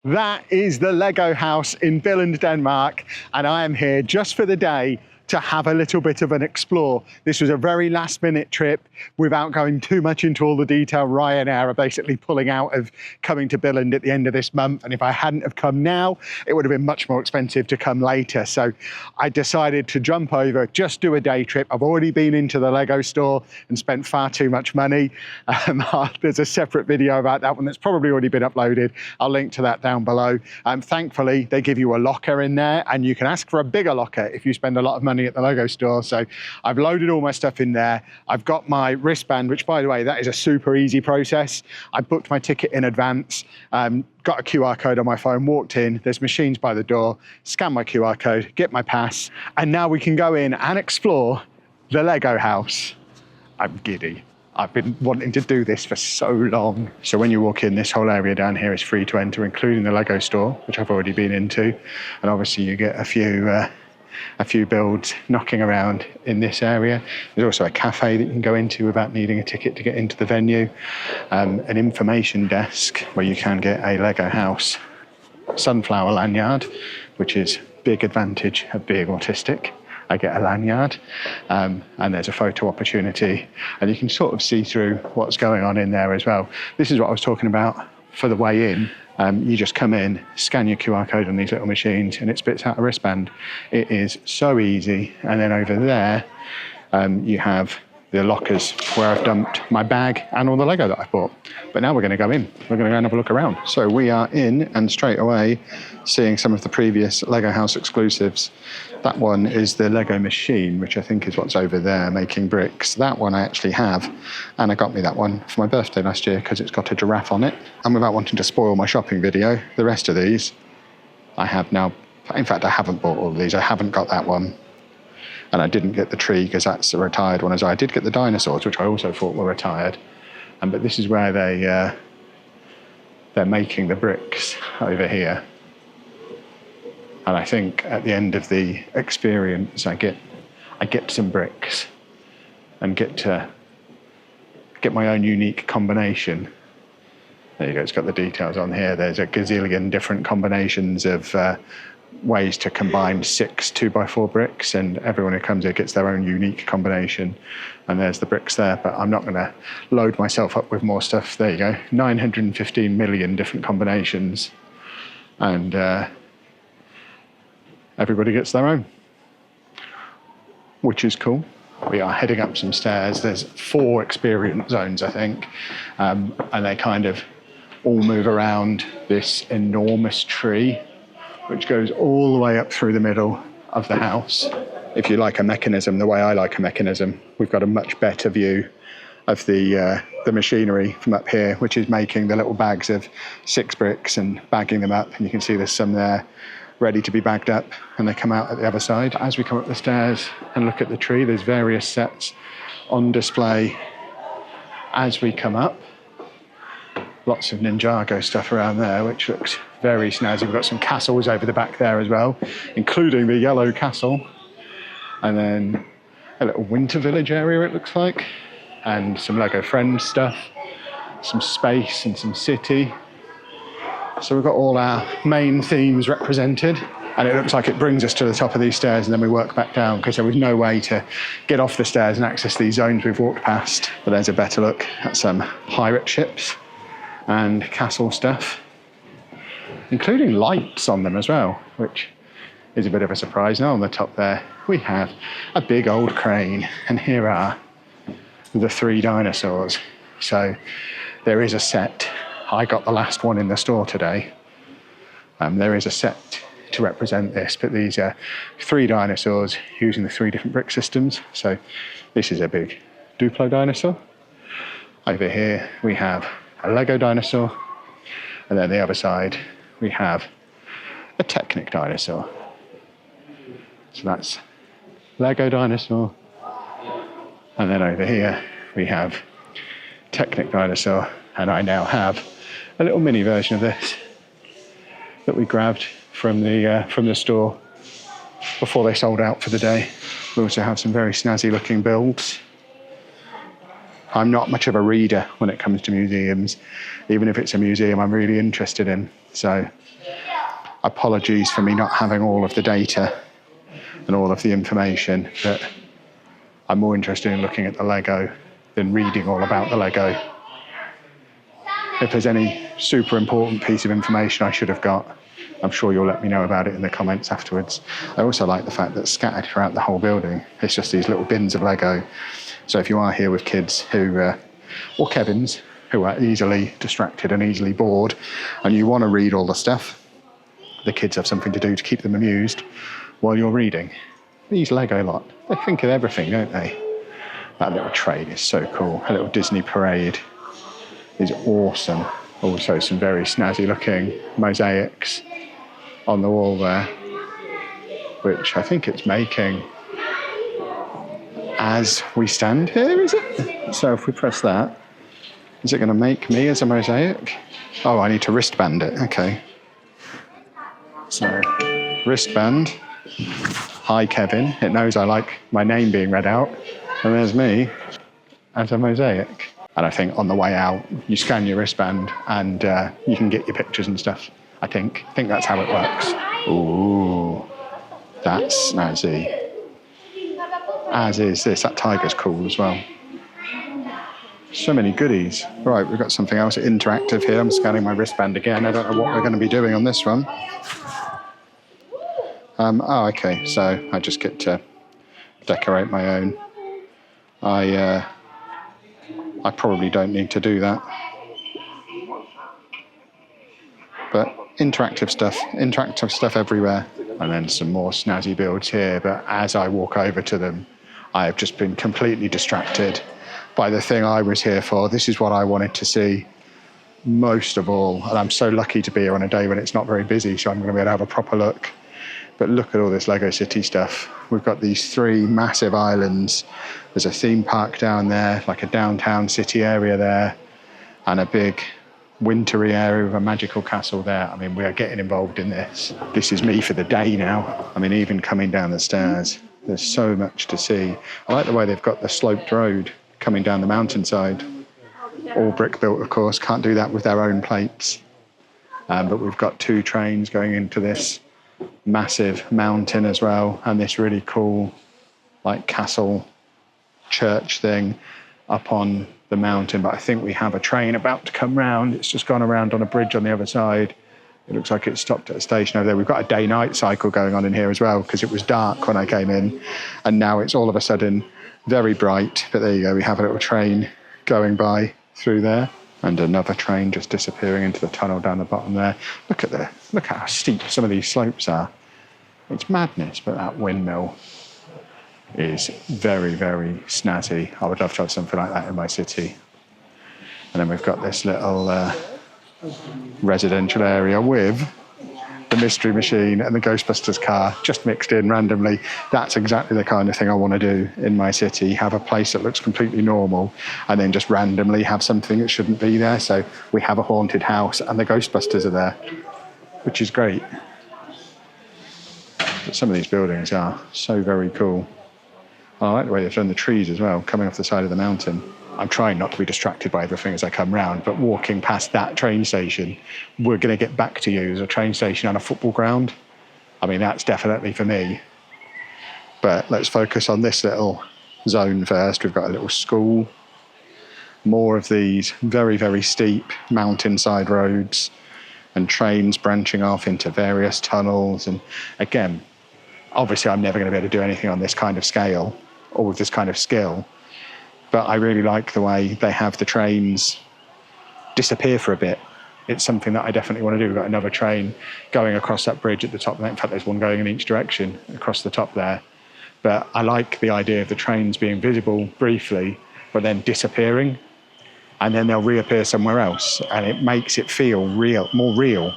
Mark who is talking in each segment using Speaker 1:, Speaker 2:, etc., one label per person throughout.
Speaker 1: That is the Lego house in Billund, Denmark, and I am here just for the day to have a little bit of an explore. This was a very last minute trip without going too much into all the detail. Ryanair are basically pulling out of coming to Billund at the end of this month, and if I hadn't have come now, it would have been much more expensive to come later. So I decided to jump over, just do a day trip. I've already been into the Lego store and spent far too much money. There's a separate video about that one that's probably already been uploaded. I'll link to that down below. Thankfully, they give you a locker in there, and you can ask for a bigger locker if you spend a lot of money at the Lego store. So I've loaded all my stuff in there. I've got my wristband, which, by the way, that is a super easy process. I booked my ticket in advance, got a QR code on my phone, walked in, there's machines by the door, scan my QR code, get my pass, and now we can go in and explore the Lego house. I'm giddy. I've been wanting to do this for so long. So when you walk in, this whole area down here is free to enter, including the Lego store, which I've already been into. And obviously you get a few builds knocking around in this area. There's also a cafe that you can go into without needing a ticket to get into the venue. An information desk where you can get a Lego house sunflower lanyard, which is big advantage of being autistic. I get a lanyard, and there's a photo opportunity, and you can sort of see through what's going on in there as well. This is what I was talking about for the way in. You just come in, scan your QR code on these little machines, and it spits out a wristband. It is so easy. And then over there, you have the lockers where I've dumped my bag and all the Lego that I bought. But now we're going to go in. We're going to go and have a look around. So we are in, and straight away seeing some of the previous Lego house exclusives. That one is the Lego machine, which I think is what's over there, making bricks. That one I actually have. Anna got me that one for my birthday last year because it's got a giraffe on it. And without wanting to spoil my shopping video, the rest of these I have now. In fact, I haven't bought all of these. I haven't got that one. And I didn't get the tree because that's a retired one. As I did get the dinosaurs, which I also thought were retired. But this is where they're making the bricks over here. And I think at the end of the experience, I get some bricks and get to get my own unique combination. There you go. It's got the details on here. There's a gazillion different combinations of ways to combine 6 2x4 bricks, and everyone who comes here gets their own unique combination. And there's the bricks there, but I'm not going to load myself up with more stuff. There you go, 915 million different combinations, and everybody gets their own, which is cool. We are heading up some stairs. There's 4 experience zones, I think, and they kind of all move around this enormous tree, which goes all the way up through the middle of the house. If you like a mechanism, the way I like a mechanism, we've got a much better view of the machinery from up here, which is making the little bags of 6 bricks and bagging them up. And you can see there's some there ready to be bagged up, and they come out at the other side. As we come up the stairs and look at the tree, there's various sets on display as we come up. Lots of Ninjago stuff around there, which looks very snazzy. We've got some castles over the back there as well, including the yellow castle. And then a little winter village area, it looks like. And some Lego Friends stuff, some space and some city. So we've got all our main themes represented. And it looks like it brings us to the top of these stairs, and then we work back down because there was no way to get off the stairs and access these zones we've walked past. But there's a better look at some pirate ships and castle stuff, including lights on them as well, which is a bit of a surprise. Now on the top there, we have a big old crane, and here are the 3 dinosaurs. So there is a set. I got the last one in the store today. There is a set to represent this, but these are 3 dinosaurs using the 3 different brick systems. So this is a big Duplo dinosaur. Over here we have a Lego dinosaur, and then the other side we have a Technic dinosaur. So that's Lego dinosaur, and then over here we have Technic dinosaur, and I now have a little mini version of this that we grabbed from the store before they sold out for the day. We also have some very snazzy looking builds. I'm not much of a reader when it comes to museums, even if it's a museum I'm really interested in. So apologies for me not having all of the data and all of the information, but I'm more interested in looking at the Lego than reading all about the Lego. If there's any super important piece of information I should have got, I'm sure you'll let me know about it in the comments afterwards. I also like the fact that scattered throughout the whole building, it's just these little bins of Lego. So if you are here with kids who, or Kevins, who are easily distracted and easily bored, and you want to read all the stuff, the kids have something to do to keep them amused while you're reading. These Lego lot, they think of everything, don't they? That little train is so cool. A little Disney parade is awesome. Also some very snazzy looking mosaics on the wall there, which I think it's making as we stand here, is it? So if we press that, is it going to make me as a mosaic? Oh, I need to wristband it. Okay. So wristband. Hi, Kevin. It knows I like my name being read out. And there's me as a mosaic. And I think on the way out, you scan your wristband and you can get your pictures and stuff. I think that's how it works. Ooh, that's snazzy. As is this. That tiger's cool as well. So many goodies. Right, we've got something else interactive here. I'm scanning my wristband again. I don't know what we're going to be doing on this one. Oh, okay. So I just get to decorate my own. I probably don't need to do that. But interactive stuff everywhere. And then some more snazzy builds here. But as I walk over to them, I have just been completely distracted by the thing I was here for. This is what I wanted to see most of all. And I'm so lucky to be here on a day when it's not very busy, so I'm going to be able to have a proper look. But look at all this Lego City stuff. We've got these 3 massive islands. There's a theme park down there, like a downtown city area there, and a big wintry area with a magical castle there. I mean, we are getting involved in this. This is me for the day now. I mean, even coming down the stairs, there's so much to see. I like the way they've got the sloped road coming down the mountainside. All brick built, of course. Can't do that with their own plates. But we've got 2 trains going into this massive mountain as well, and this really cool like castle church thing up on the mountain. But I think we have a train about to come round. It's just gone around on a bridge on the other side. It looks like it stopped at a station over there. We've got a day-night cycle going on in here as well, because it was dark when I came in, and now it's all of a sudden very bright. But there you go, we have a little train going by through there. And another train just disappearing into the tunnel down the bottom there. Look at how steep some of these slopes are. It's madness, but that windmill is very, very snazzy. I would love to have something like that in my city. And then we've got this little residential area with the Mystery Machine and the Ghostbusters car just mixed in randomly. That's exactly the kind of thing I want to do in my city. Have a place that looks completely normal and then just randomly have something that shouldn't be there. So we have a haunted house and the Ghostbusters are there, which is great. But some of these buildings are so very cool. I like the way they've done the trees as well, coming off the side of the mountain. I'm trying not to be distracted by everything as I come round, but walking past that train station, we're going to get back to you. There's a train station and a football ground. I mean, that's definitely for me. But let's focus on this little zone first. We've got a little school. More of these very, very steep mountainside roads and trains branching off into various tunnels. And again, obviously I'm never going to be able to do anything on this kind of scale or with this kind of skill. But I really like the way they have the trains disappear for a bit. It's something that I definitely want to do. We've got another train going across that bridge at the top. In fact, there's one going in each direction across the top there. But I like the idea of the trains being visible briefly, but then disappearing. And then they'll reappear somewhere else. And it makes it feel real, more real,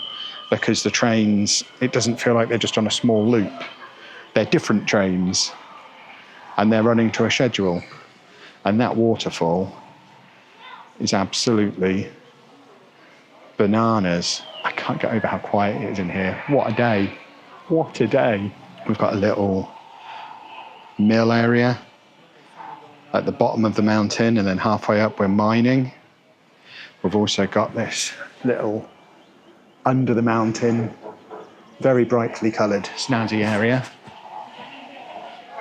Speaker 1: because the trains, it doesn't feel like they're just on a small loop. They're different trains, and they're running to a schedule. And that waterfall is absolutely bananas. I can't get over how quiet it is in here. What a day. What a day. We've got a little mill area at the bottom of the mountain, and then halfway up we're mining. We've also got this little under the mountain, very brightly coloured snazzy area.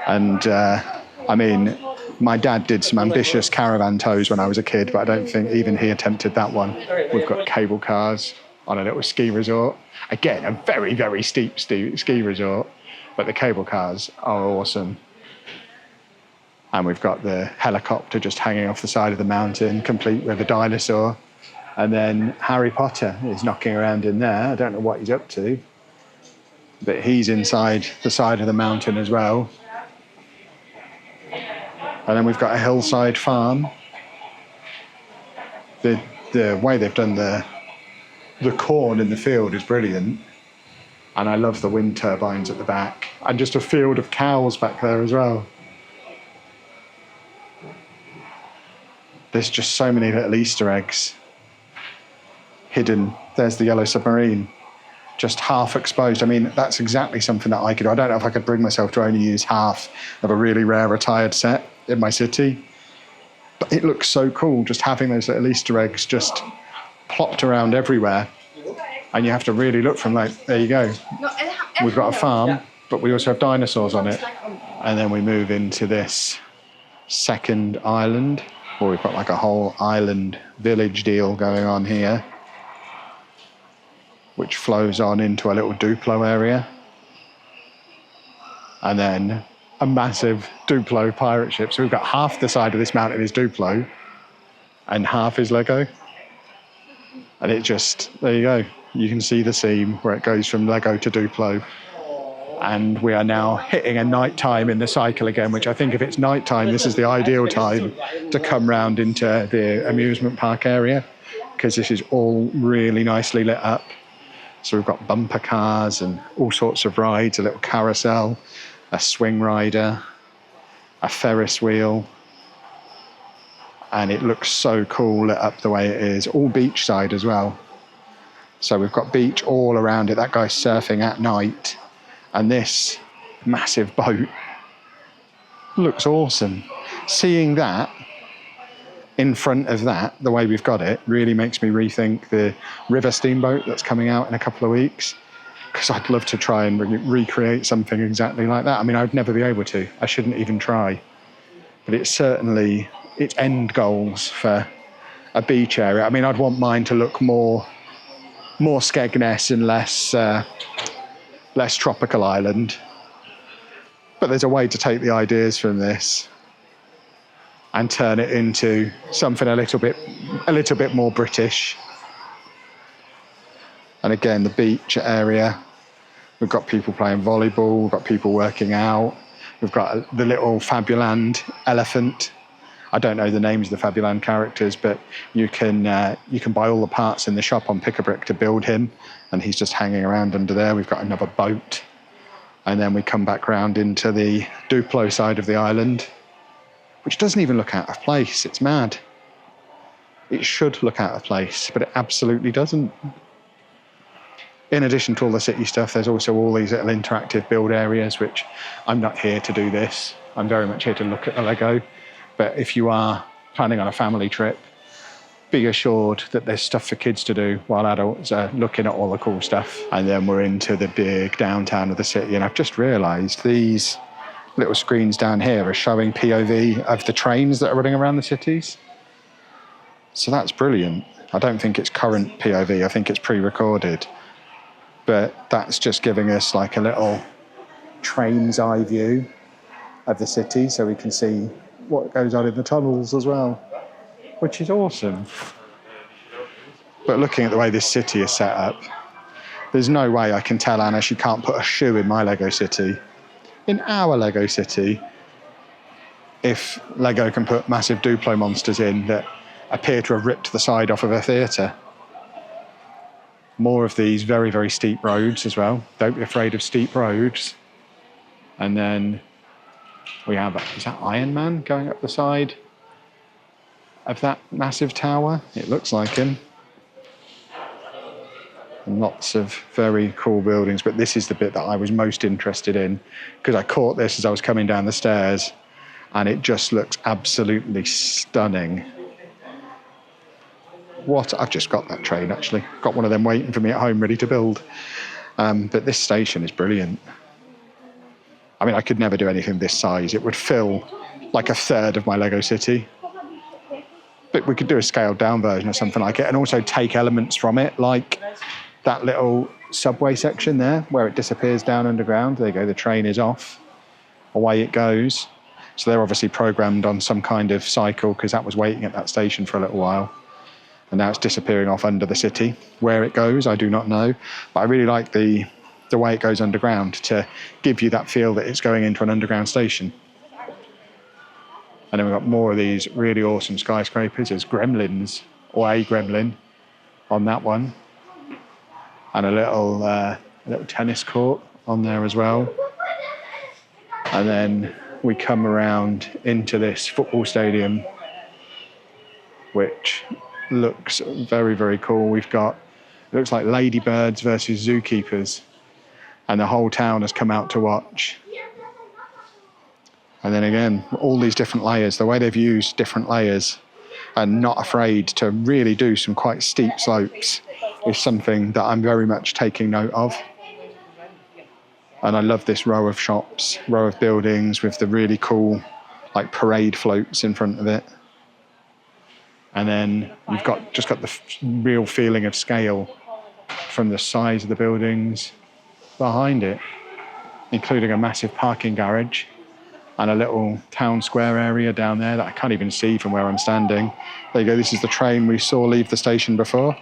Speaker 1: And I mean, my dad did some ambitious caravan tows when I was a kid, but I don't think even he attempted that one. We've got cable cars on a little ski resort. Again, a very, very steep ski resort, but the cable cars are awesome. And we've got the helicopter just hanging off the side of the mountain, complete with a dinosaur. And then Harry Potter is knocking around in there. I don't know what he's up to, but he's inside the side of the mountain as well. And then we've got a hillside farm. The way they've done the corn in the field is brilliant. And I love the wind turbines at the back. And just a field of cows back there as well. There's just so many little Easter eggs hidden. There's the yellow submarine, just half exposed. I mean, that's exactly something that I could do. I don't know if I could bring myself to only use half of a really rare retired set in my city. But it looks so cool just having those little Easter eggs just plopped around everywhere. And you have to really look from like, there you go. We've got a farm, but we also have dinosaurs on it. And then we move into this second island, where we've got like a whole island village deal going on here, which flows on into a little Duplo area. And then a massive Duplo pirate ship. So we've got half the side of this mountain is Duplo and half is Lego. And it just, there you go. You can see the seam where it goes from Lego to Duplo. And we are now hitting a night time in the cycle again, which I think if it's night time, this is the ideal time to come round into the amusement park area, because this is all really nicely lit up. So we've got bumper cars and all sorts of rides, a little carousel, a swing rider, a Ferris wheel. And it looks so cool lit up the way it is, all beachside as well. So we've got beach all around it. That guy's surfing at night. And this massive boat looks awesome. Seeing that in front of that, the way we've got it, really makes me rethink the river steamboat that's coming out in a couple of weeks. Because I'd love to try and recreate something exactly like that. I mean, I'd never be able to. I shouldn't even try. But it's certainly its end goals for a beach area. I mean, I'd want mine to look more Skegness and less tropical island. But there's a way to take the ideas from this and turn it into something a little bit more British. And again, the beach area, we've got people playing volleyball, we've got people working out, we've got the little Fabuland elephant. I don't know the names of the Fabuland characters, but you can buy all the parts in the shop on Pick-a-Brick to build him, and he's just hanging around under there. We've got another boat, and then we come back round into the Duplo side of the island, which doesn't even look out of place. It's mad. It should look out of place, but it absolutely doesn't. In addition to all the city stuff, there's also all these little interactive build areas, which I'm not here to do this. I'm very much here to look at the Lego. But if you are planning on a family trip, be assured that there's stuff for kids to do while adults are looking at all the cool stuff. And then we're into the big downtown of the city. And I've just realised these little screens down here are showing POV of the trains that are running around the cities. So that's brilliant. I don't think it's current POV. I think it's pre-recorded. But that's just giving us like a little train's eye view of the city, so we can see what goes on in the tunnels as well, which is awesome. But looking at the way this city is set up, there's no way I can tell Anna she can't put a shoe in my Lego city. In our Lego city, if Lego can put massive Duplo monsters in that appear to have ripped the side off of a theatre. More of these very, very steep roads as well. Don't be afraid of steep roads. And then we have, is that Iron Man going up the side of that massive tower? It looks like him. And lots of very cool buildings, but this is the bit that I was most interested in because I caught this as I was coming down the stairs and it just looks absolutely stunning. I've just got that train actually. Got one of them waiting for me at home ready to build. But this station is brilliant. I mean, I could never do anything this size. It would fill like a third of my Lego city. But we could do a scaled down version or something like it, and also take elements from it, like that little subway section there where it disappears down underground. There you go, the train is off. Away it goes. So they're obviously programmed on some kind of cycle, because that was waiting at that station for a little while. And now it's disappearing off under the city. Where it goes, I do not know. But I really like the way it goes underground to give you that feel that it's going into an underground station. And then we've got more of these really awesome skyscrapers. There's gremlins, or a gremlin on that one. And a little tennis court on there as well. And then we come around into this football stadium, which looks very, very cool. We've got, it looks like ladybirds versus zookeepers, and the whole town has come out to watch. And then again, all these different layers, the way they've used different layers and not afraid to really do some quite steep slopes is something that I'm very much taking note of. And I love this row of shops, row of buildings with the really cool like parade floats in front of it. And then you've just got the real feeling of scale from the size of the buildings behind it, including a massive parking garage and a little town square area down there that I can't even see from where I'm standing. There you go, this is the train we saw leave the station before,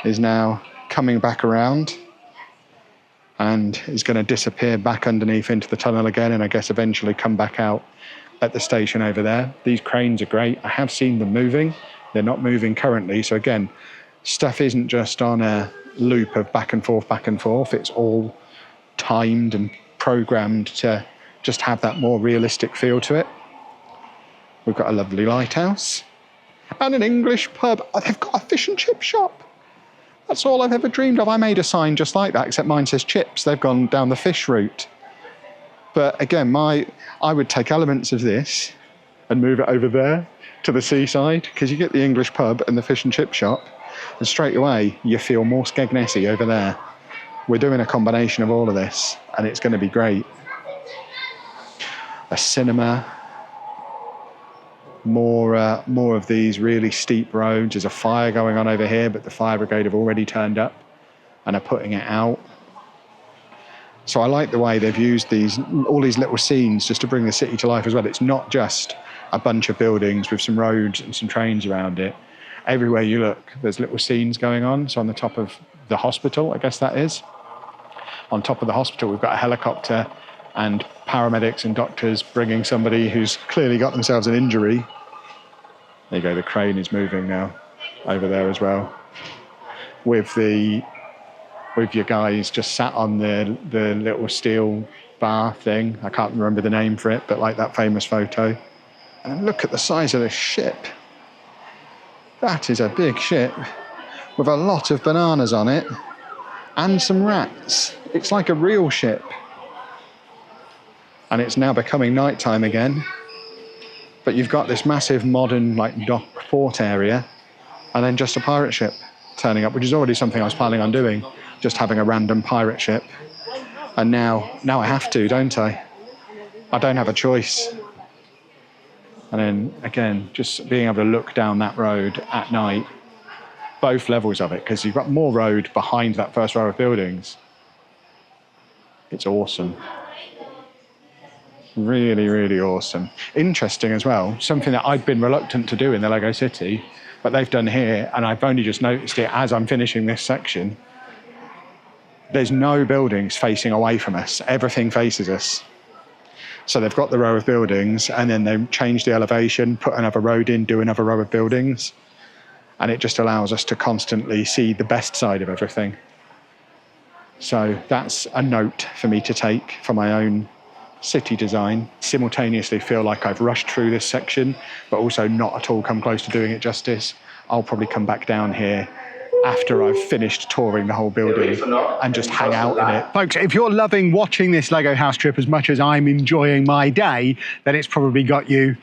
Speaker 1: is now coming back around and is going to disappear back underneath into the tunnel again, and I guess eventually come back out at the station over there. These cranes are great. I have seen them moving. They're not moving currently. So again, stuff isn't just on a loop of back and forth, back and forth. It's all timed and programmed to just have that more realistic feel to it. We've got a lovely lighthouse and an English pub. They've got a fish and chip shop. That's all I've ever dreamed of. I made a sign just like that, except mine says chips. They've gone down the fish route. But again, I would take elements of this and move it over there to the seaside, because you get the English pub and the fish and chip shop, and straight away you feel more Skegnessy over there. We're doing a combination of all of this, and it's going to be great. A cinema, more of these really steep roads. There's a fire going on over here, but the fire brigade have already turned up and are putting it out. So I like the way they've used all these little scenes just to bring the city to life as well. It's not just a bunch of buildings with some roads and some trains around it. Everywhere you look, there's little scenes going on. So on the top of the hospital, I guess that is. On top of the hospital, we've got a helicopter and paramedics and doctors bringing somebody who's clearly got themselves an injury. There you go, the crane is moving now over there as well. With your guys just sat on the little steel bar thing. I can't remember the name for it, but like that famous photo. And look at the size of this ship. That is a big ship with a lot of bananas on it and some rats. It's like a real ship. And it's now becoming nighttime again. But you've got this massive modern like dock port area, and then just a pirate ship turning up, which is already something I was planning on doing, just having a random pirate ship. And now I have to, don't I? I don't have a choice. And then again, just being able to look down that road at night, both levels of it, because you've got more road behind that first row of buildings. It's awesome. Really, really awesome. Interesting as well, something that I'd been reluctant to do in the Lego City, but they've done here, and I've only just noticed it as I'm finishing this section. There's no buildings facing away from us. Everything faces us. So they've got the row of buildings, and then they change the elevation, put another road in, do another row of buildings. And it just allows us to constantly see the best side of everything. So that's a note for me to take for my own city design. Simultaneously feel like I've rushed through this section, but also not at all come close to doing it justice. I'll probably come back down here after I've finished touring the whole building and just hang out in it. Folks, if you're loving watching this Lego house trip as much as I'm enjoying my day, then it's probably got you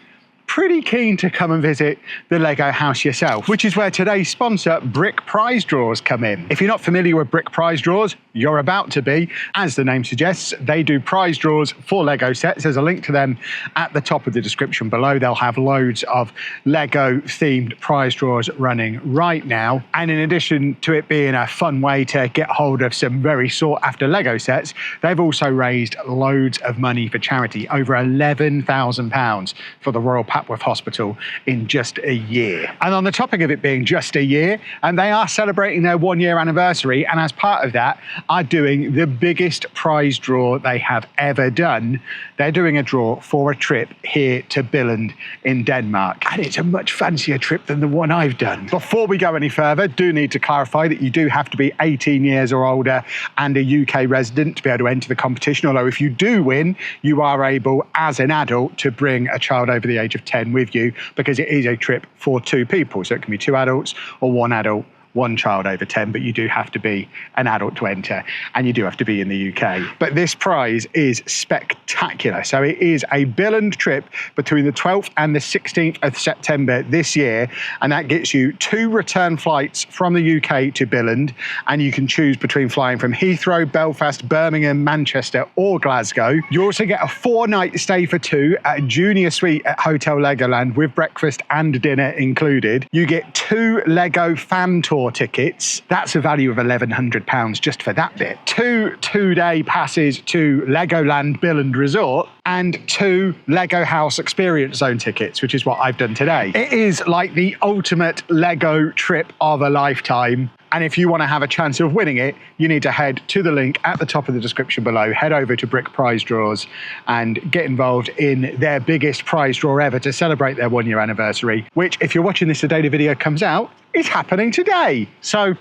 Speaker 1: pretty keen to come and visit the Lego house yourself, which is where today's sponsor, Brick Prize Draws, come in. If you're not familiar with Brick Prize Draws, you're about to be. As the name suggests, they do prize draws for Lego sets. There's a link to them at the top of the description below. They'll have loads of Lego themed prize draws running right now. And in addition to it being a fun way to get hold of some very sought after Lego sets, they've also raised loads of money for charity, over £11,000 for the Royal Papworth Hospital in just a year. And on the topic of it being just a year, and they are celebrating their 1 year anniversary, and as part of that are doing the biggest prize draw they have ever done. They're doing a draw for a trip here to Billund in Denmark, and it's a much fancier trip than the one I've done. Before we go any further, do need to clarify that you do have to be 18 years or older and a UK resident to be able to enter the competition, although if you do win, you are able as an adult to bring a child over the age of 10 with you, because it is a trip for 2 people, so it can be 2 adults or 1 adult, 1 child over 10, but you do have to be an adult to enter, and you do have to be in the UK. But this prize is spectacular. So it is a Billund trip between the 12th and the 16th of September this year, and that gets you 2 return flights from the UK to Billund, and you can choose between flying from Heathrow, Belfast, Birmingham, Manchester or Glasgow. You also get a 4-night stay for 2 at a junior suite at Hotel Legoland with breakfast and dinner included. You get 2 Lego fan tours tickets. That's a value of £1,100 just for that bit. 2 two-day passes to Legoland Billund Resort and 2 Lego House Experience Zone tickets, which is what I've done today. It is like the ultimate Lego trip of a lifetime. And if you want to have a chance of winning it, you need to head to the link at the top of the description below, head over to Brick Prize Draws and get involved in their biggest prize draw ever to celebrate their 1 year anniversary, which, if you're watching this the day the video comes out, is happening today. So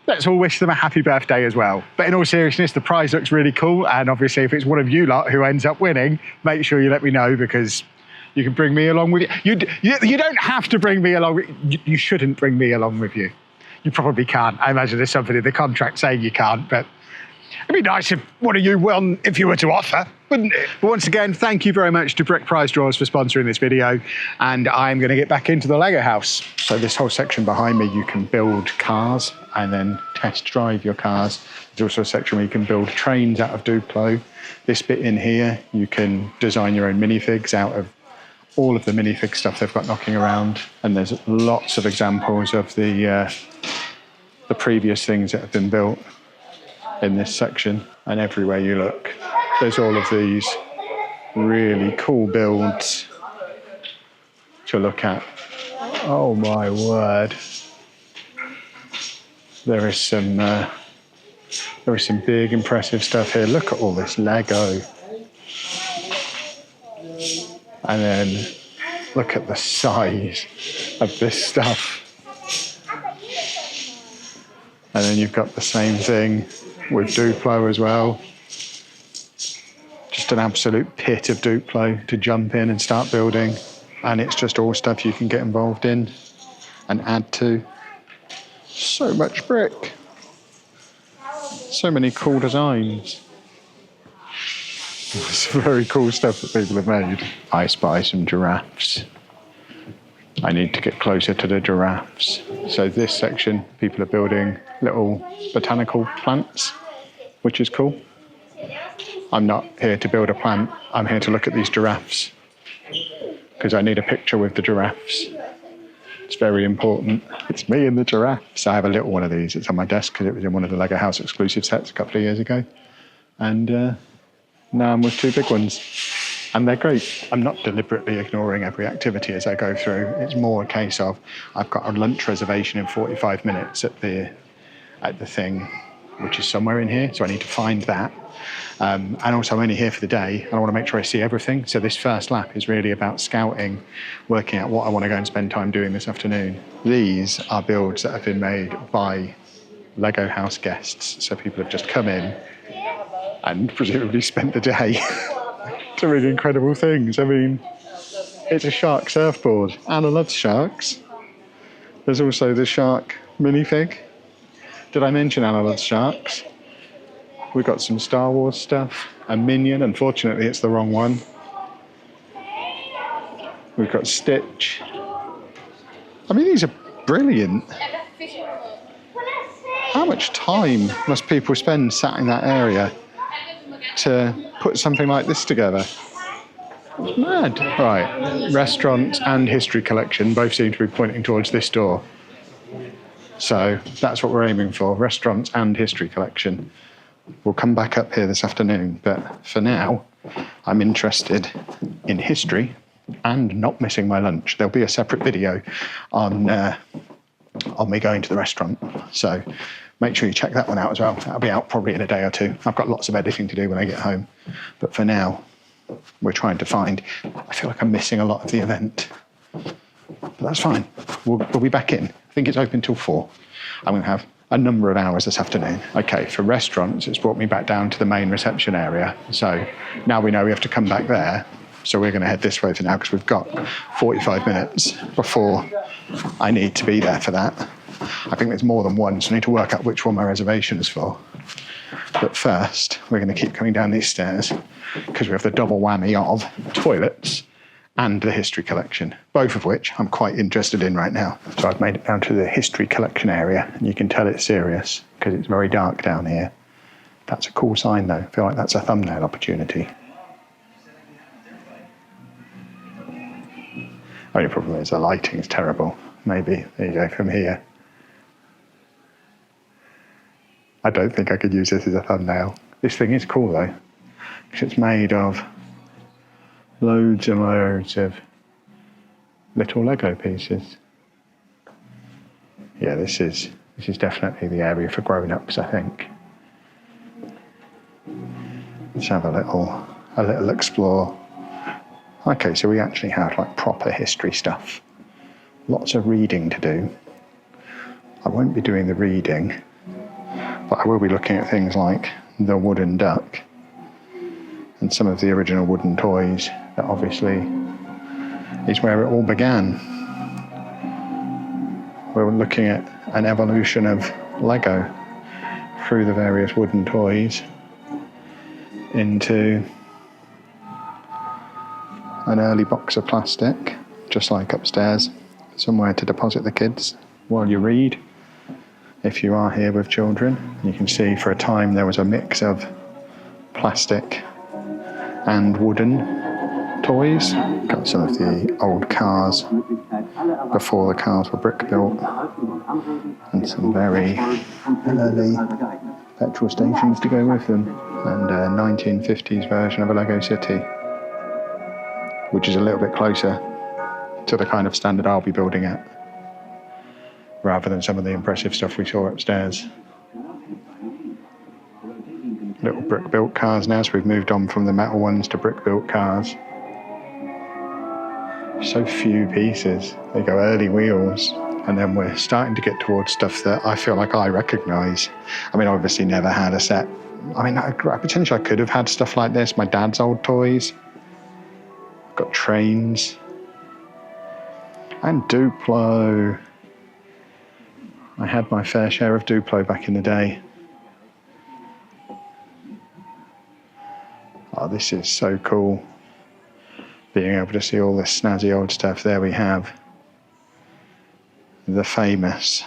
Speaker 1: let's all wish them a happy birthday as well. But in all seriousness, the prize looks really cool. And obviously, if it's one of you lot who ends up winning, make sure you let me know, because you can bring me along with you. You don't have to bring me along. You shouldn't bring me along with you. You probably can't. I imagine there's something in the contract saying you can't, but it'd be nice if one of you won, if you were to offer, wouldn't it? But once again, thank you very much to Brick Prize Draws for sponsoring this video, and I'm going to get back into the Lego house. So this whole section behind me, you can build cars and then test drive your cars. There's also a section where you can build trains out of Duplo. This bit in here, you can design your own minifigs out of all of the minifig stuff they've got knocking around, and there's lots of examples of the previous things that have been built in this section. And everywhere you look, there's all of these really cool builds to look at. Oh my word, there is some big impressive stuff here. Look at all this Lego. And then look at the size of this stuff. And then you've got the same thing with Duplo as well. Just an absolute pit of Duplo to jump in and start building. And it's just all stuff you can get involved in and add to. So much brick. So many cool designs. Some very cool stuff that people have made. I spy some giraffes. I need to get closer to the giraffes. So this section, people are building little botanical plants, which is cool. I'm not here to build a plant. I'm here to look at these giraffes, because I need a picture with the giraffes. It's very important. It's me and the giraffes. I have a little one of these. It's on my desk because it was in one of the Lego House exclusive sets a couple of years ago. And now I'm with 2 big ones. And they're great. I'm not deliberately ignoring every activity as I go through. It's more a case of I've got a lunch reservation in 45 minutes at the thing, which is somewhere in here. So I need to find that. And also I'm only here for the day. And I want to make sure I see everything. So this first lap is really about scouting, working out what I want to go and spend time doing this afternoon. These are builds that have been made by Lego House guests. So people have just come in and presumably spent the day doing incredible things. I mean, it's a shark surfboard. Anna loves sharks. There's also the shark minifig. Did I mention Anna loves sharks? We've got some Star Wars stuff. A Minion, unfortunately it's the wrong one. We've got Stitch. I mean, these are brilliant. How much time must people spend sat in that area to put something like this together? It's mad. Right, restaurants and history collection both seem to be pointing towards this door. So that's what we're aiming for, restaurants and history collection. We'll come back up here this afternoon, but for now, I'm interested in history and not missing my lunch. There'll be a separate video on me going to the restaurant, so make sure you check that one out as well. That'll be out probably in a day or two. I've got lots of editing to do when I get home, but for now, we're trying to find. I feel like I'm missing a lot of the event, but that's fine. We'll be back in. I think it's open till 4. I'm going to have a number of hours this afternoon. Okay, for restaurants, it's brought me back down to the main reception area. So now we know we have to come back there. So we're going to head this way for now because we've got 45 minutes before I need to be there for that. I think there's more than one, so I need to work out which one my reservation is for. But first, we're going to keep coming down these stairs because we have the double whammy of toilets and the history collection, both of which I'm quite interested in right now. So I've made it down to the history collection area, and you can tell it's serious because it's very dark down here. That's a cool sign though. I feel like that's a thumbnail opportunity. Only problem is the lighting is terrible. Maybe, there you go, from here. I don't think I could use this as a thumbnail. This thing is cool though, because it's made of loads and loads of little Lego pieces. Yeah, this is definitely the area for grown-ups, I think. Let's have a little explore. Okay, so we actually have like proper history stuff. Lots of reading to do. I won't be doing the reading, but I will be looking at things like the wooden duck and some of the original wooden toys. That obviously is where it all began. We're looking at an evolution of Lego through the various wooden toys into an early box of plastic, just like upstairs, somewhere to deposit the kids while you read. If you are here with children, you can see for a time there was a mix of plastic and wooden toys. Got some of the old cars before the cars were brick built, and some very early petrol stations to go with them, and a 1950s version of a Lego City, which is a little bit closer to the kind of standard I'll be building at, rather than some of the impressive stuff we saw upstairs. Little brick-built cars now, so we've moved on from the metal ones to brick-built cars. So few pieces. They go early wheels, and then we're starting to get towards stuff that I feel like I recognise. I mean, I obviously never had a set. I mean, potentially I could have had stuff like this, my dad's old toys. Got trains. And Duplo. I had my fair share of Duplo back in the day. Oh, this is so cool. Being able to see all this snazzy old stuff. There we have the famous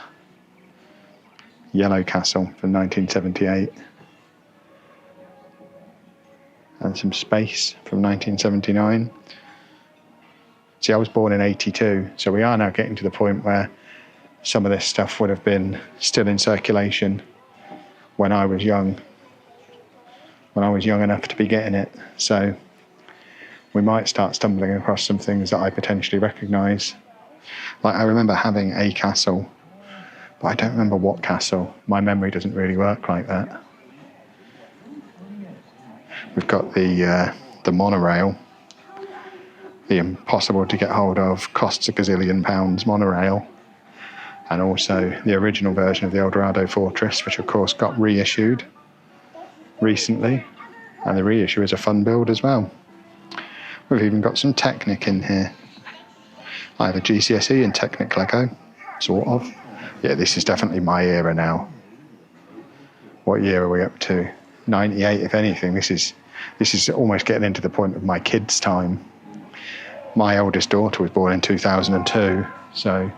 Speaker 1: Yellow Castle from 1978. And some space from 1979. See, I was born in 82, so we are now getting to the point where some of this stuff would have been still in circulation when I was young enough to be getting it. So we might start stumbling across some things that I potentially recognise. Like, I remember having a castle, but I don't remember what castle. My memory doesn't really work like that. We've got the monorail, the impossible to get hold of, costs a gazillion pounds monorail, and also the original version of the Eldorado Fortress, which of course got reissued recently, and the reissue is a fun build as well. We've even got some Technic in here. I have a GCSE in Technic Lego, sort of. Yeah, this is definitely my era now. What year are we up to? 98, if anything. This is almost getting into the point of my kids' time. My oldest daughter was born in 2002, so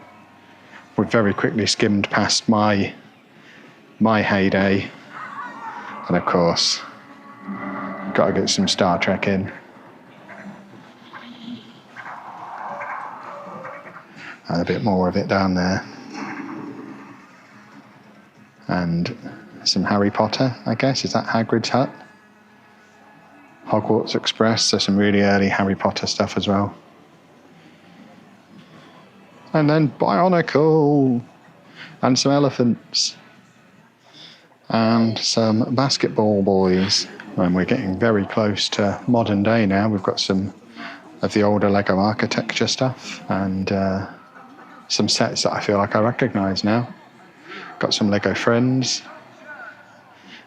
Speaker 1: we've very quickly skimmed past my heyday. And of course, got to get some Star Trek in. And a bit more of it down there. And some Harry Potter, I guess. Is that Hagrid's hut? Hogwarts Express, so some really early Harry Potter stuff as well. And then Bionicle, and some elephants, and some basketball boys. And we're getting very close to modern day now. We've got some of the older Lego architecture stuff, and some sets that I feel like I recognise now. Got some Lego Friends,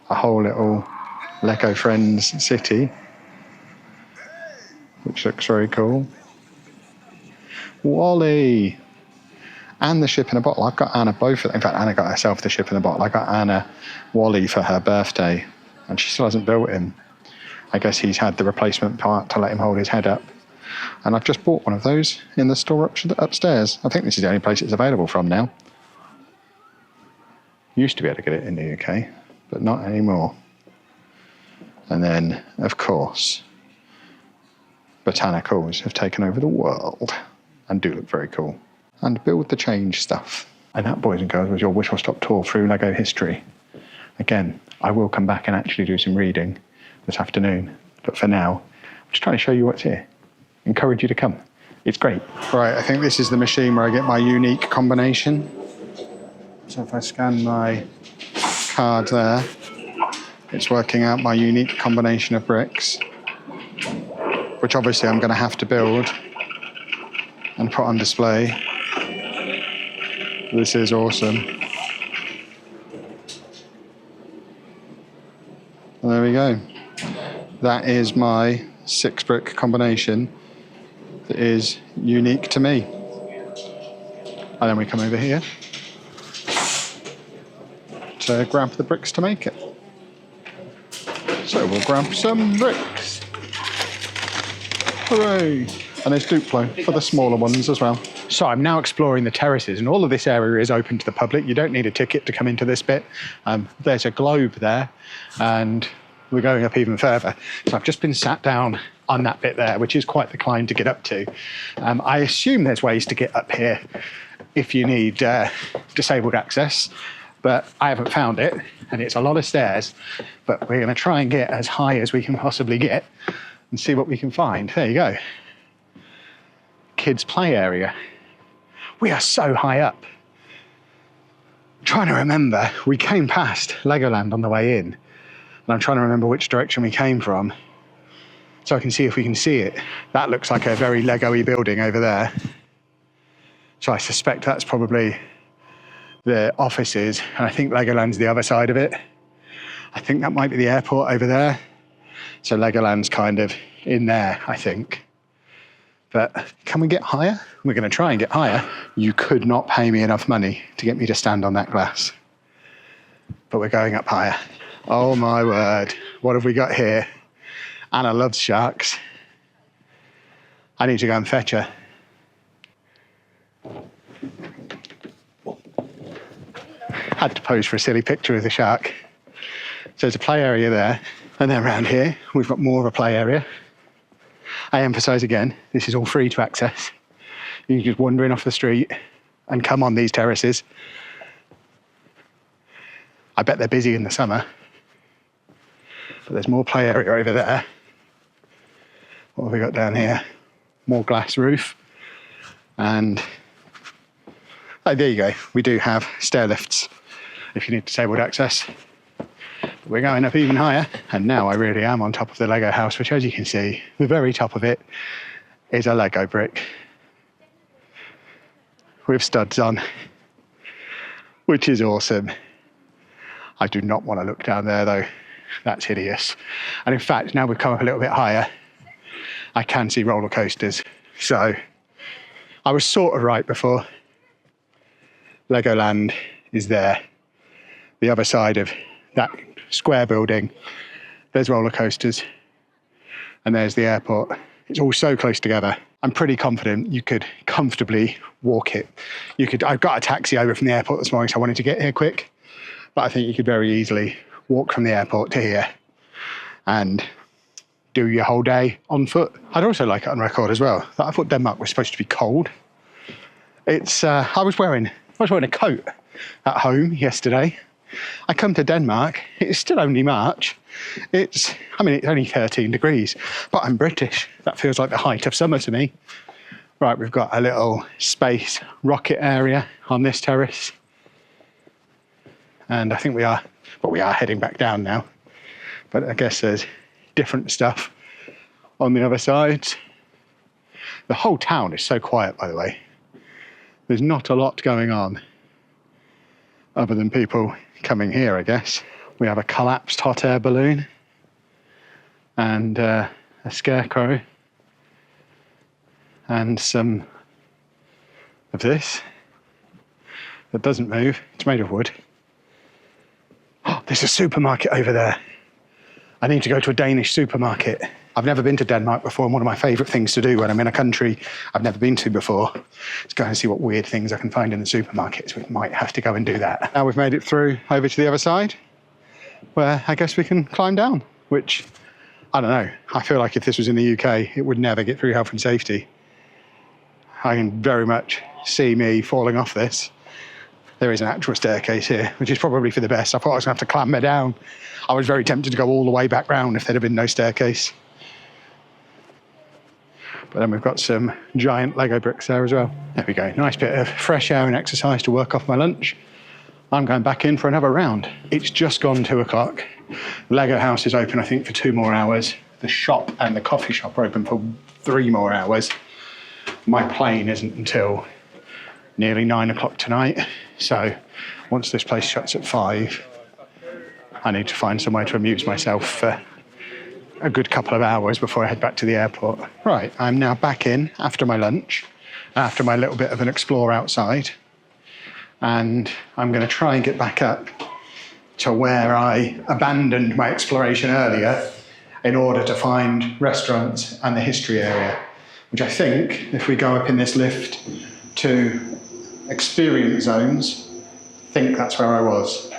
Speaker 1: a whole little Lego Friends city, which looks very cool. Wally! And the ship in a bottle. I've got Anna both. In fact, Anna got herself the ship in a bottle. I got Anna Wally for her birthday, and she still hasn't built him. I guess he's had the replacement part to let him hold his head up. And I've just bought one of those in the store upstairs. I think this is the only place it's available from now. Used to be able to get it in the UK, but not anymore. And then, of course, botanicals have taken over the world and do look very cool. And build the change stuff. And that, boys and girls, was your whistle stop tour through Lego history. Again, I will come back and actually do some reading this afternoon. But for now, I'm just trying to show you what's here. Encourage you to come. It's great. Right, I think this is the machine where I get my unique combination. So if I scan my card there, it's working out my unique combination of bricks, which obviously I'm going to have to build and put on display. This is awesome. There we go. That is my 6-brick combination that is unique to me. And then we come over here to grab the bricks to make it. So we'll grab some bricks. Hooray! And there's Duplo for the smaller ones as well. So I'm now exploring the terraces, and all of this area is open to the public. You don't need a ticket to come into this bit. There's a globe there, and we're going up even further. So I've just been sat down on that bit there, which is quite the climb to get up to. I assume there's ways to get up here if you need disabled access, but I haven't found it, and it's a lot of stairs, but we're going to try and get as high as we can possibly get and see what we can find. There you go. Kids' play area. We are so high up. I'm trying to remember, we came past Legoland on the way in, and I'm trying to remember which direction we came from so I can see if we can see it. That looks like a very Lego-y building over there. So I suspect that's probably the offices, and I think Legoland's the other side of it. I think that might be the airport over there. So Legoland's kind of in there, I think. But can we get higher? We're going to try and get higher. You could not pay me enough money to get me to stand on that glass. But we're going up higher. Oh my word. What have we got here? Anna loves sharks. I need to go and fetch her. Had to pose for a silly picture of the shark. So there's a play area there. And then around here, we've got more of a play area. I emphasise again, this is all free to access. You can just wander in off the street and come on these terraces. I bet they're busy in the summer. But there's more play area over there. What have we got down here? More glass roof. And oh, there you go. We do have stair lifts if you need disabled access. But we're going up even higher, and now I really am on top of the Lego house, which, as you can see, the very top of it is a Lego brick with studs on, which is awesome. I do not want to look down there though. That's hideous. And in fact, now we've come up a little bit higher, I can see roller coasters. So I was sort of right before. Legoland is there. The other side of that square building. There's roller coasters, and there's the airport. It's all so close together. I'm pretty confident you could comfortably walk it. I've got a taxi over from the airport this morning, so I wanted to get here quick, but I think you could very easily walk from the airport to here and do your whole day on foot. I'd also like it on record as well that I thought Denmark was supposed to be cold. I was wearing a coat at home yesterday. I come to Denmark, it's still only March. It's only 13 degrees, but I'm British. That feels like the height of summer to me. Right, we've got a little space rocket area on this terrace. And I think we are heading back down now. But I guess there's different stuff on the other sides. The whole town is so quiet, by the way. There's not a lot going on other than people coming here, I guess. We have a collapsed hot air balloon and a scarecrow and some of this that doesn't move. It's made of wood. Oh, there's a supermarket over there. I need to go to a Danish supermarket. I've never been to Denmark before, and one of my favourite things to do when I'm in a country I've never been to before is go and see what weird things I can find in the supermarkets. We might have to go and do that. Now we've made it through over to the other side, where I guess we can climb down, which, I don't know, I feel like if this was in the UK, it would never get through health and safety. I can very much see me falling off this. There is an actual staircase here, which is probably for the best. I thought I was going to have to clamber down. I was very tempted to go all the way back round if there'd have been no staircase. But then we've got some giant Lego bricks there as well. There we go, nice bit of fresh air and exercise to work off my lunch. I'm going back in for another round. It's just gone 2 o'clock. Lego house is open, I think, for 2 more hours. The shop and the coffee shop are open for 3 more hours. My plane isn't until nearly 9 o'clock tonight. So once this place shuts at 5, I need to find somewhere to amuse myself for a good couple of hours before I head back to the airport. Right, I'm now back in after my lunch, after my little bit of an explore outside. And I'm going to try and get back up to where I abandoned my exploration earlier in order to find restaurants and the history area, which I think, if we go up in this lift to experience zones, I think that's where I was.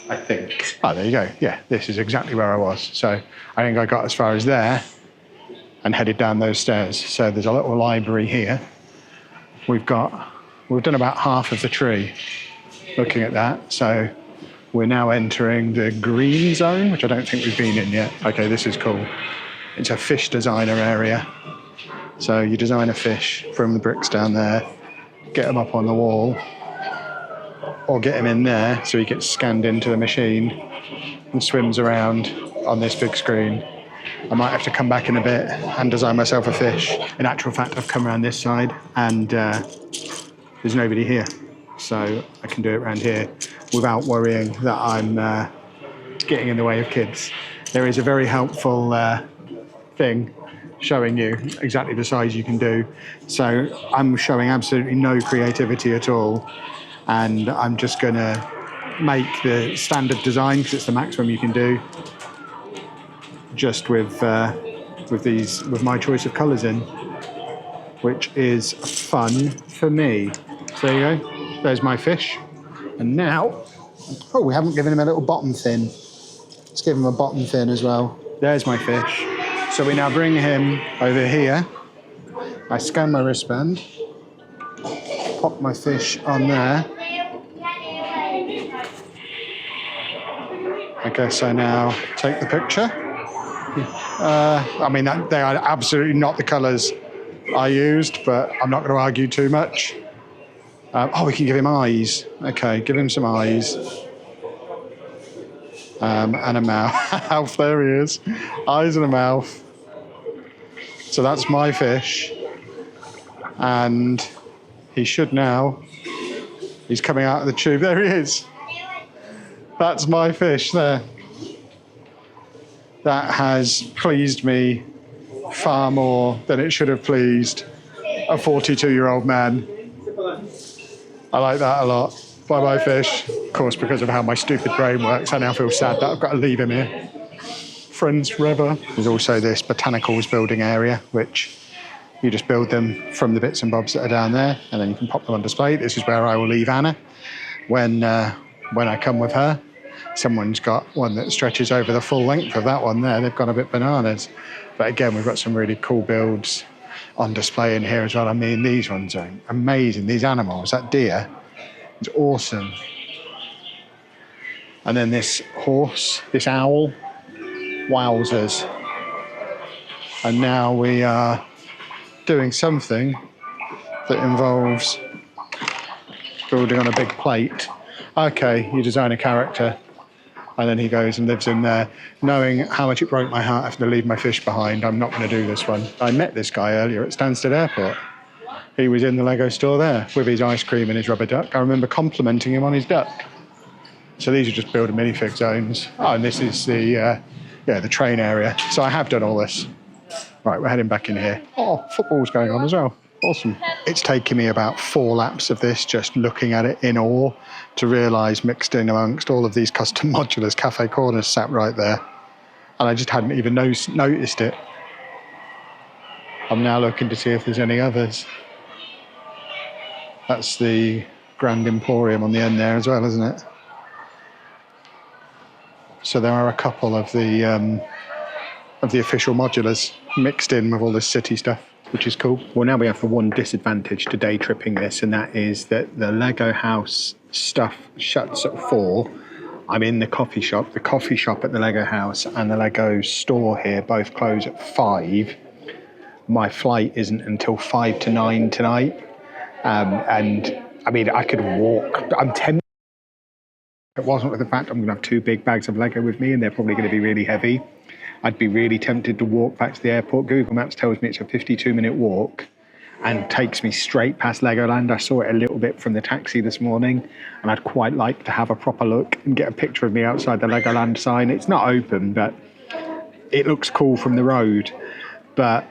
Speaker 1: I think. Oh, there you go. Yeah, this is exactly where I was. So I think I got as far as there and headed down those stairs. So there's a little library here. We've done about half of the tree looking at that. So we're now entering the green zone, which I don't think we've been in yet. Okay, this is cool. It's a fish designer area. So you design a fish from the bricks down there, get them up on the wall, or get him in there so he gets scanned into the machine and swims around on this big screen. I might have to come back in a bit and design myself a fish. In actual fact, I've come around this side and there's nobody here. So I can do it around here without worrying that I'm getting in the way of kids. There is a very helpful thing showing you exactly the size you can do. So I'm showing absolutely no creativity at all. And I'm just going to make the standard design because it's the maximum you can do, just with my choice of colours in, which is fun for me. So there you go. There's my fish. And now, oh, we haven't given him a little bottom fin. Let's give him a bottom fin as well. There's my fish. So we now bring him over here. I scan my wristband, pop my fish on there. I guess I now take the picture. They are absolutely not the colours I used, but I'm not going to argue too much. We can give him eyes. Okay, give him some eyes. And a mouth. There he is. Eyes and a mouth. So that's my fish. And he should now... He's coming out of the tube. There he is. That's my fish there. That has pleased me far more than it should have pleased a 42-year-old man. I like that a lot. Bye-bye, fish. course, because of how my stupid brain works, I now feel sad that I've got to leave him here. Friends forever. There's also this botanicals building area, which you just build them from the bits and bobs that are down there, and then you can pop them on display. This is where I will leave Anna when I come with her. Someone's got one that stretches over the full length of that one there. They've gone a bit bananas. But again, we've got some really cool builds on display in here as well. I mean, these ones are amazing. These animals, that deer, it's awesome. And then this horse, this owl, wowzers. And now we are doing something that involves building on a big plate. Okay, you design a character, and then he goes and lives in there. Knowing how much it broke my heart having to leave my fish behind, I'm not going to do this one. I met this guy earlier at Stansted Airport. He was in the Lego store there with his ice cream and his rubber duck. I remember complimenting him on his duck. So these are just build a minifig zones. Oh, and this is the train area. So I have done all this. Right, we're heading back in here. Oh, football's going on as well. Awesome. It's taken me about 4 laps of this, just looking at it in awe, to realise mixed in amongst all of these custom modulars, cafe corners sat right there. And I just hadn't even noticed it. I'm now looking to see if there's any others. That's the Grand Emporium on the end there as well, isn't it? So there are a couple of the official modulars mixed in with all this city stuff, which is cool. Well, now we have the one disadvantage to day tripping this, and that is that the Lego house stuff shuts at 4. I'm in the coffee shop. The coffee shop at the Lego house and the Lego store here both close at 5. My flight isn't until 5 to 9 tonight. And I mean, I could walk. I'm tempted. It wasn't with the fact I'm going to have 2 big bags of Lego with me, and they're probably going to be really heavy. I'd be really tempted to walk back to the airport. Google Maps tells me it's a 52-minute walk and takes me straight past Legoland. I saw it a little bit from the taxi this morning, and I'd quite like to have a proper look and get a picture of me outside the Legoland sign. It's not open, but it looks cool from the road. But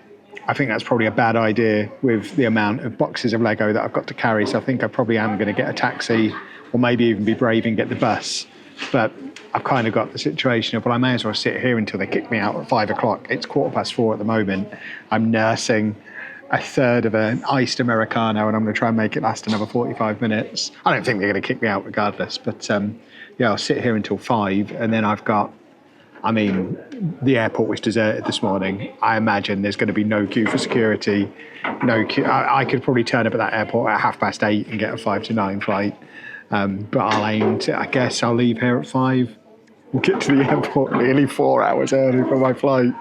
Speaker 1: I think that's probably a bad idea with the amount of boxes of Lego that I've got to carry. So I think I probably am going to get a taxi, or maybe even be brave and get the bus. But I've kind of got the situation of, well, I may as well sit here until they kick me out at 5 o'clock. It's 4:15 at the moment. I'm nursing a third of an iced Americano, and I'm going to try and make it last another 45 minutes. I don't think they're going to kick me out regardless, but I'll sit here until 5, and then I've got, the airport was deserted this morning. I imagine there's going to be no queue for security, no queue. I could probably turn up at that airport at 8:30 and get a 5 to 9 flight. But I'll aim to, I guess I'll leave here at 5, get to the airport nearly 4 hours early for my flight,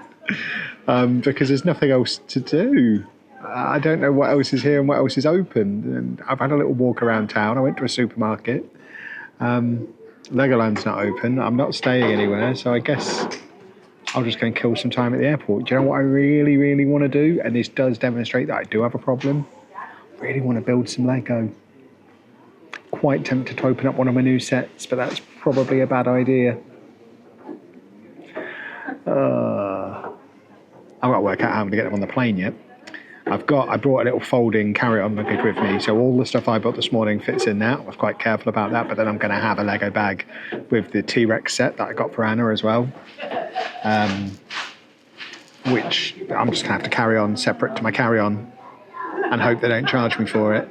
Speaker 1: because there's nothing else to do. I don't know what else is here and what else is open. And I've had a little walk around town. I went to a supermarket. Legoland's not open. I'm not staying anywhere, so I guess I'll just go and kill some time at the airport. Do you know what I really, really want to do? And this does demonstrate that I do have a problem. I really want to build some Lego. Quite tempted to open up one of my new sets, but that's probably a bad idea. I've got to work out how I'm going to get them on the plane yet. I brought a little folding carry-on luggage with me, so all the stuff I built this morning fits in there. I was quite careful about that, but then I'm going to have a Lego bag with the T-Rex set that I got for Anna as well, which I'm just going to have to carry on separate to my carry-on and hope they don't charge me for it.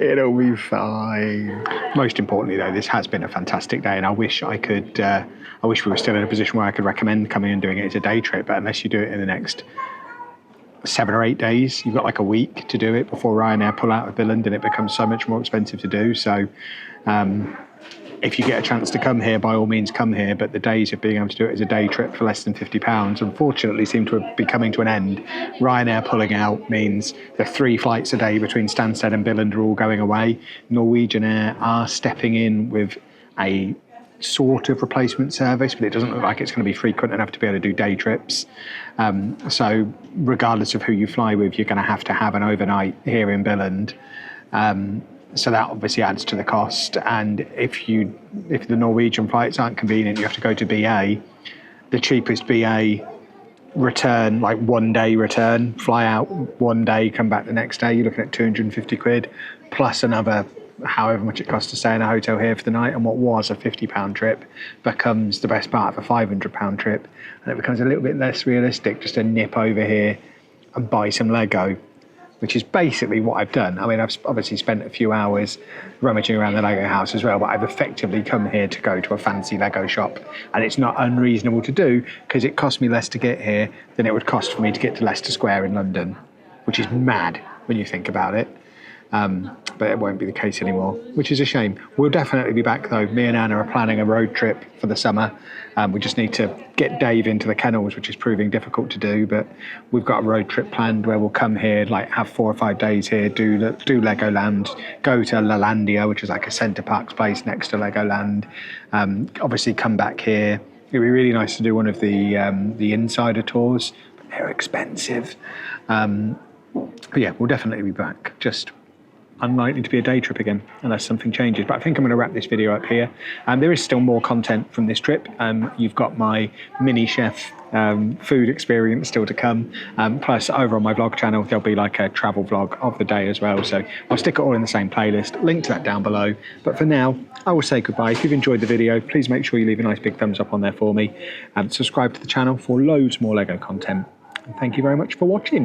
Speaker 1: It'll be fine. Most importantly, though, this has been a fantastic day, and I wish we were still in a position where I could recommend coming and doing it as a day trip. But unless you do it in the next 7 or 8 days, you've got like a week to do it before Ryanair pull out of Billund, and it becomes so much more expensive to do. So if you get a chance to come here, by all means come here, but the days of being able to do it as a day trip for less than £50 unfortunately seem to be coming to an end. Ryanair pulling out means the 3 flights a day between Stansted and Billund are all going away. Norwegian Air are stepping in with a sort of replacement service, but it doesn't look like it's going to be frequent enough to be able to do day trips. So regardless of who you fly with, you're going to have an overnight here in Billund. So that obviously adds to the cost. And if the Norwegian flights aren't convenient, you have to go to BA. The cheapest BA return, like 1 day return, fly out 1 day, come back the next day, you're looking at 250 quid, plus another however much it costs to stay in a hotel here for the night, and what was a £50 trip becomes the best part of a £500 trip, and it becomes a little bit less realistic just to nip over here and buy some Lego, which is basically what I've done. I mean, I've obviously spent a few hours rummaging around the Lego house as well, but I've effectively come here to go to a fancy Lego shop, and it's not unreasonable to do because it cost me less to get here than it would cost for me to get to Leicester Square in London, which is mad when you think about it. But it won't be the case anymore, which is a shame. We'll definitely be back though. Me and Anna are planning a road trip for the summer. We just need to get Dave into the kennels, which is proving difficult to do, but we've got a road trip planned where we'll come here, like have 4 or 5 days here, do Legoland, go to Lalandia, which is like a Centre Parks place next to Legoland. Obviously come back here. It'd be really nice to do one of the insider tours, but they're expensive. But yeah, we'll definitely be back. Just unlikely to be a day trip again unless something changes, but I think I'm going to wrap this video up here. There is still more content from this trip. You've got my mini chef food experience still to come, plus over on my vlog channel there'll be like a travel vlog of the day as well, so I'll stick it all in the same playlist, link to that down below. But for now I will say goodbye. If you've enjoyed the video, please make sure you leave a nice big thumbs up on there for me, and subscribe to the channel for loads more Lego content, and thank you very much for watching.